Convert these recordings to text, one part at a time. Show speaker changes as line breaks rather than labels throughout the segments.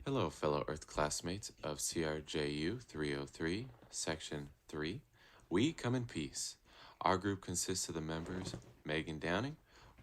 Hello, fellow Earth classmates of CRJU 303, Section 3. We come in peace. Our group consists of the members Megan Downing,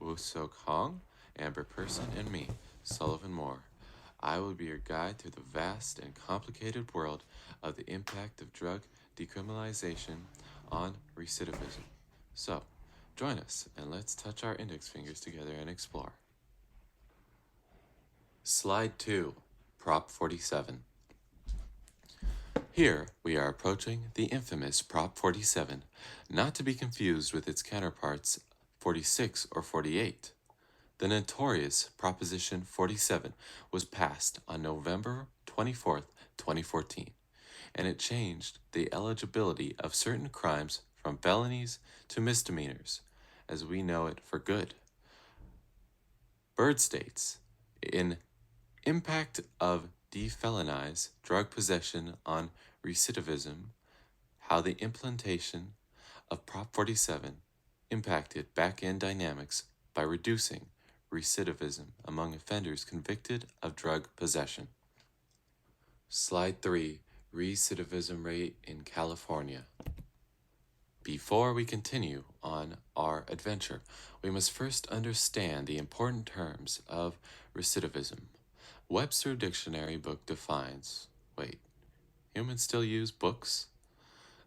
Wooseok Hwang, Amber Person, and me, Sullivan Moore. I will be your guide through the vast and complicated world of the impact of drug decriminalization on recidivism. So, join us and let's touch our index fingers together and explore. Slide 2. Prop 47. Here we are approaching the infamous Prop 47, not to be confused with its counterparts 46 or 48. The notorious Proposition 47 was passed on November 24, 2014, and it changed the eligibility of certain crimes from felonies to misdemeanors, as we know it for good. Byrd states, in Impact of Defelonize Drug Possession on Recidivism, how the implementation of Prop 47 impacted back-end dynamics by reducing recidivism among offenders convicted of drug possession. Slide 3. Recidivism rate in California. Before we continue on our adventure, we must first understand the important terms of recidivism. Webster Dictionary book defines, humans still use books?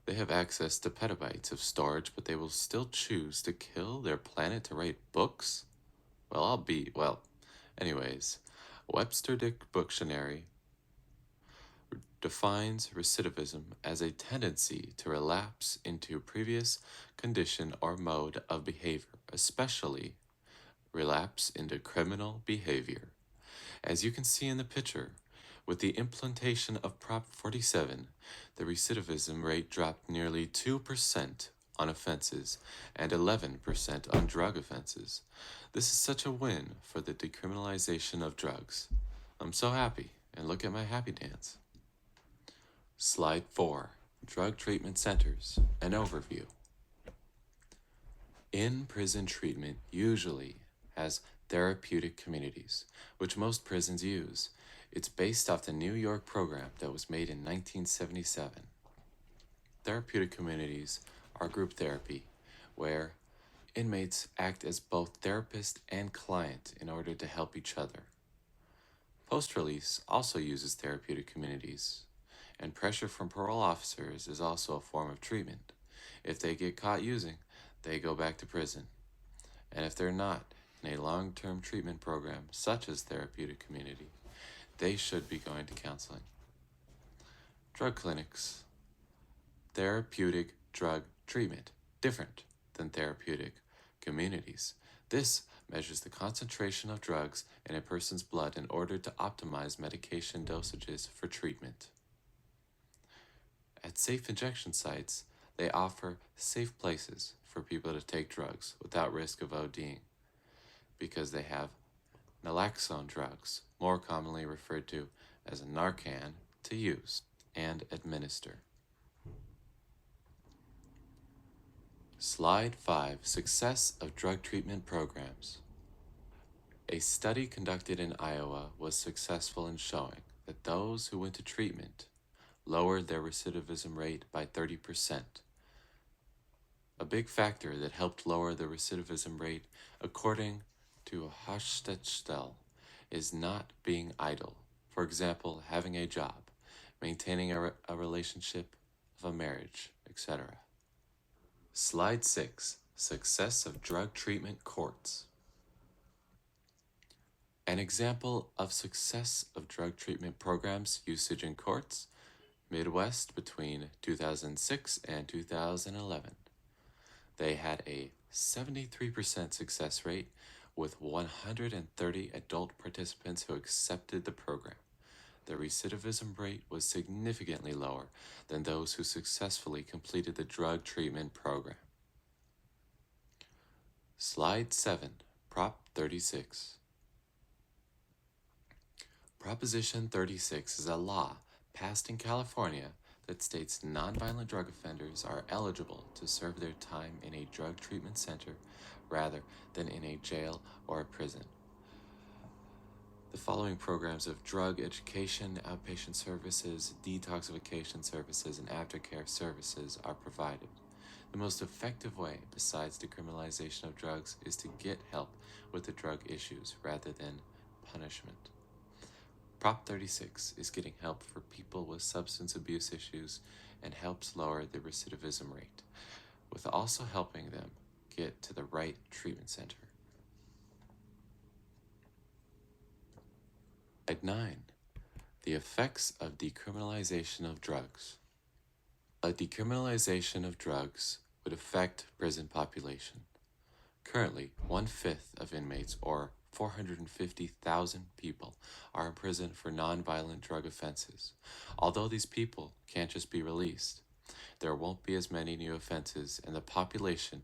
They have access to petabytes of storage, but they will still choose to kill their planet to write books? Anyways, Webster Dictionary defines recidivism as a tendency to relapse into previous condition or mode of behavior, especially relapse into criminal behavior. As you can see in the picture, with the implementation of Prop 47, the recidivism rate dropped nearly 2% on offenses and 11% on drug offenses. This is such a win for the decriminalization of drugs. I'm so happy, and look at my happy dance. Slide 4. Drug Treatment Centers, an overview. In-prison treatment usually has therapeutic communities, which most prisons use. It's based off the New York program that was made in 1977. Therapeutic communities are group therapy, where inmates act as both therapist and client in order to help each other. Post-release also uses therapeutic communities, and pressure from parole officers is also a form of treatment. If they get caught using, they go back to prison. And if they're not in a long-term treatment program such as therapeutic community, they should be going to counseling. Drug clinics. Therapeutic drug treatment, different than therapeutic communities. This measures the concentration of drugs in a person's blood in order to optimize medication dosages for treatment. At safe injection sites, they offer safe places for people to take drugs without risk of ODing, because they have naloxone drugs, more commonly referred to as a Narcan, to use and administer. Slide 5. Success of drug treatment programs. A study conducted in Iowa was successful in showing that those who went to treatment lowered their recidivism rate by 30%. A big factor that helped lower the recidivism rate, according to Hostetzel, is not being idle. For example, having a job, maintaining a relationship of a marriage, etc. Slide 6. Success of drug treatment courts. An example of success of drug treatment programs usage in courts, Midwest between 2006 and 2011. They had a 73% success rate with 130 adult participants who accepted the program. The recidivism rate was significantly lower than those who successfully completed the drug treatment program. Slide 7. Prop 36. Proposition 36 is a law passed in California that states nonviolent drug offenders are eligible to serve their time in a drug treatment center rather than in a jail or a prison. The following programs of drug education, outpatient services, detoxification services, and aftercare services are provided. The most effective way, besides decriminalization of drugs, is to get help with the drug issues rather than punishment. Prop 36 is getting help for people with substance abuse issues and helps lower the recidivism rate, with also helping them get to the right treatment center. Slide 9. The effects of decriminalization of drugs. A decriminalization of drugs would affect prison population. Currently, 1/5 of inmates, or 450,000 people, are in prison for nonviolent drug offenses. Although these people can't just be released, there won't be as many new offenses, and the population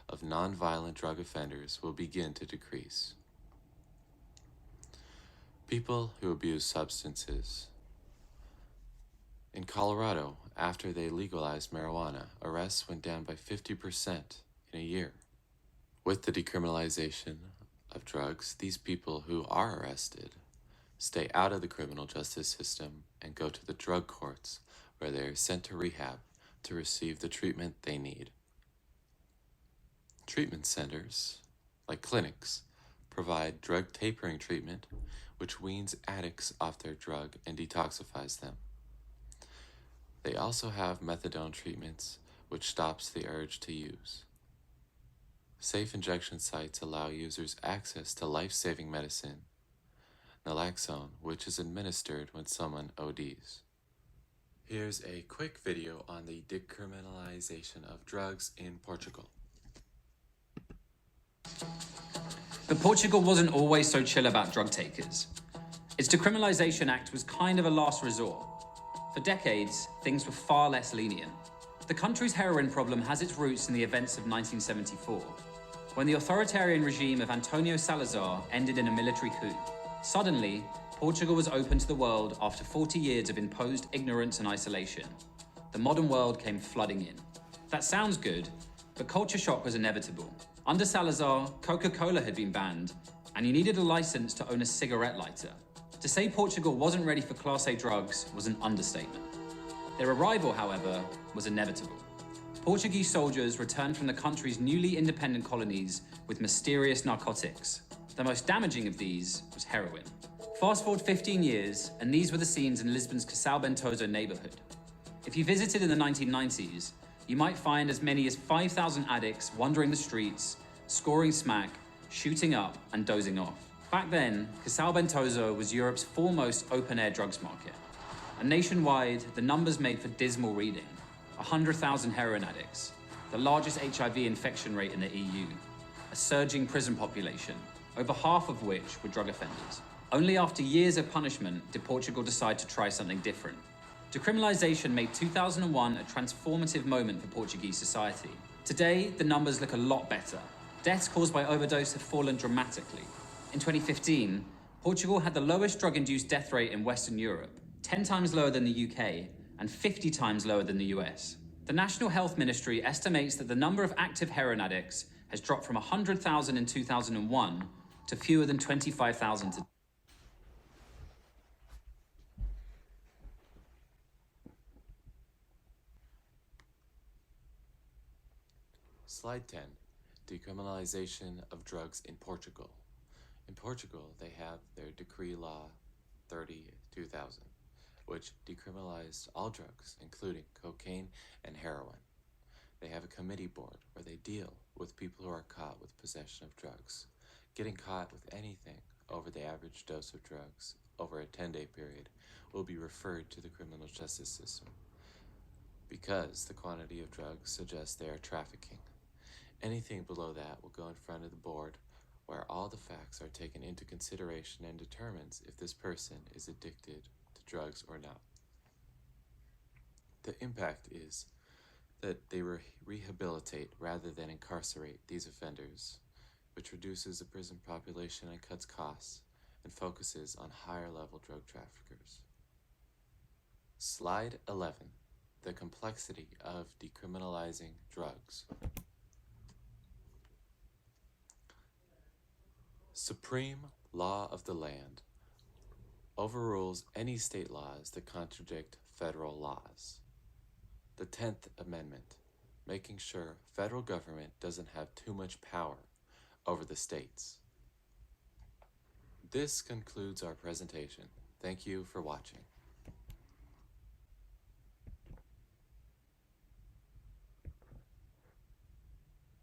of nonviolent drug offenders will begin to decrease. People who abuse substances. In Colorado, after they legalized marijuana, arrests went down by 50% in a year. With the decriminalization of drugs, these people who are arrested stay out of the criminal justice system and go to the drug courts, where they are sent to rehab to receive the treatment they need. Treatment centers, like clinics, provide drug tapering treatment, which weans addicts off their drug and detoxifies them. They also have methadone treatments, which stops the urge to use. Safe injection sites allow users access to life-saving medicine, naloxone, which is administered when someone ODs. Here's a quick video on the decriminalization of drugs in Portugal.
But Portugal wasn't always so chill about drug takers. Its Decriminalization Act was kind of a last resort. For decades, things were far less lenient. The country's heroin problem has its roots in the events of 1974, when the authoritarian regime of Antonio Salazar ended in a military coup. Suddenly, Portugal was open to the world after 40 years of imposed ignorance and isolation. The modern world came flooding in. That sounds good, but culture shock was inevitable. Under Salazar, Coca-Cola had been banned, and you needed a license to own a cigarette lighter. To say Portugal wasn't ready for Class A drugs was an understatement. Their arrival, however, was inevitable. Portuguese soldiers returned from the country's newly independent colonies with mysterious narcotics. The most damaging of these was heroin. Fast forward 15 years, and these were the scenes in Lisbon's Casal Bentoso neighborhood. If you visited in the 1990s, you might find as many as 5,000 addicts wandering the streets, scoring smack, shooting up, and dozing off. Back then, Casal Bentoso was Europe's foremost open-air drugs market. And nationwide, the numbers made for dismal reading. 100,000 heroin addicts, the largest HIV infection rate in the EU, a surging prison population, over half of which were drug offenders. Only after years of punishment did Portugal decide to try something different. Decriminalization made 2001 a transformative moment for Portuguese society. Today, the numbers look a lot better. Deaths caused by overdose have fallen dramatically. In 2015, Portugal had the lowest drug-induced death rate in Western Europe, 10 times lower than the UK, and 50 times lower than the US. The National Health Ministry estimates that the number of active heroin addicts has dropped from 100,000 in 2001 to fewer than 25,000 today.
Slide 10. Decriminalization of drugs in Portugal. In Portugal, they have their Decree Law 30/2000, which decriminalized all drugs, including cocaine and heroin. They have a committee board where they deal with people who are caught with possession of drugs. Getting caught with anything over the average dose of drugs over a 10-day period will be referred to the criminal justice system, because the quantity of drugs suggests they are trafficking. Anything below that will go in front of the board, where all the facts are taken into consideration and determines if this person is addicted to drugs or not. The impact is that they rehabilitate rather than incarcerate these offenders, which reduces the prison population and cuts costs and focuses on higher-level drug traffickers. Slide 11. The complexity of decriminalizing drugs. Supreme law of the land, overrules any state laws that contradict federal laws. The 10th Amendment, making sure federal government doesn't have too much power over the states. This concludes our presentation. Thank you for watching.